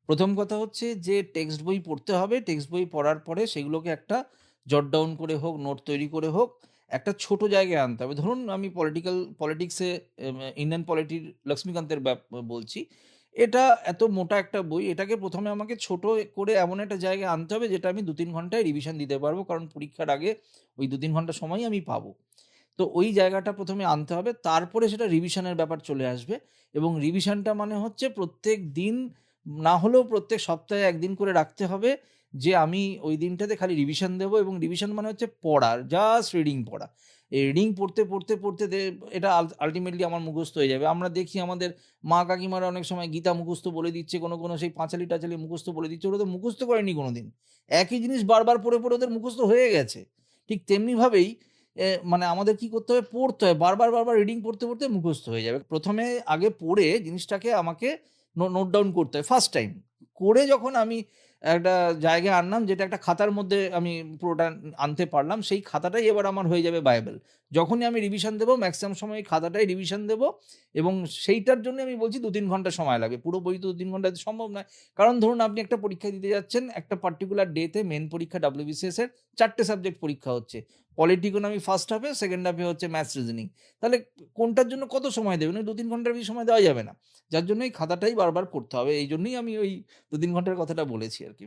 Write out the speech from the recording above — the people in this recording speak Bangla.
প্রথম কথা হচ্ছে যে টেক্সট বই পড়তে হবে। টেক্সট বই পড়ার পরে সেগুলোকে একটা জট ডাউন করে হোক, নোট তৈরি করে হোক, একটা ছোট জায়গায় আনতে হবে। ধরুন আমি পলিটিক্সে ইন্ডিয়ান পলিটির লক্ষ্মীকান্তের বলছি। এটা এত মোটা একটা বই, এটাকে ১ম এ আমাকে ছোট করে এমন একটা জায়গায় আনতে হবে যেটা আমি ২-৩ ঘন্টায় রিভিশন দিতে পারবো। কারণ পরীক্ষার আগে ওই ২-৩ ঘন্টা সময়ই আমি পাবো। তো ওই জায়গাটা ১ম এ আনতে হবে। তারপরে সেটা রিভিশনের ব্যাপার চলে আসবে এবং রিভিশনটা মানে হচ্ছে প্রত্যেকদিন না হলেও প্রত্যেক সপ্তাহে ১ দিন করে রাখতে হবে যে আমি ওই দিনটাতে খালি রিভিশন দেবো এবং রিভিশন মানে হচ্ছে পড়া, জাস্ট রিডিং পড়া। এই রিডিং পড়তে এটা আল্টিমেটলি আমার মুখস্থ হয়ে যাবে। আমরা দেখি আমাদের মা কাকিমারা অনেক সময় গীতা মুখস্থ বলে দিচ্ছে, কোনো সেই পাঁচালী-টাচালি মুখস্থ বলে দিচ্ছে। ওরা তো মুখস্থ করেনি কোনোদিন। একই জিনিস বারবার পড়ে ওদের মুখস্থ হয়ে গেছে। ঠিক তেমনিভাবেই মানে আমাদের কি করতে হবে? পড়তে হবে। বারবার রিডিং পড়তে মুখস্থ হয়ে যাবে। ১ম এ আগে পড়ে জিনিসটাকে আমাকে নোট ডাউন করতে হয় ফার্স্ট টাইম। করে যখন আমি একটা জায়গায় আনলাম যেটা একটা খাতার মধ্যে আমি পুরোটা আনতে পারলাম, সেই খাতাটাই এবার আমার হয়ে যাবে বাইবেল। যখনই আমি রিভিশন দেব ম্যাক্সিমাম সময় এই খাতাটাই রিভিশন দেব এবং সেইটার জন্য আমি বলছি ২-৩ ঘন্টা সময় লাগবে। পুরো বই তো ২-৩ ঘন্টায় সম্ভব নয়। কারণ ধরুন আপনি একটা পরীক্ষা দিতে যাচ্ছেন, একটা পার্টিকুলার ডেতে মেইন পরীক্ষা WBCS এর ৪ টে সাবজেক্ট পরীক্ষা হচ্ছে। পলিটি ইকোনমি ফার্স্ট হাফে, সেকেন্ড হাফে হচ্ছে ম্যাথস, রিজনিং। তাহলে কোনটার জন্য কত সময় দেবেন? ওই ২-৩ ঘন্টার বেশি সময় দেওয়া যাবে না। যার জন্য এই খাতাটাই বারবার পড়তে হবে। এইজন্যই আমি ওই ২-৩ ঘন্টার কথাটা বলেছি আরকি।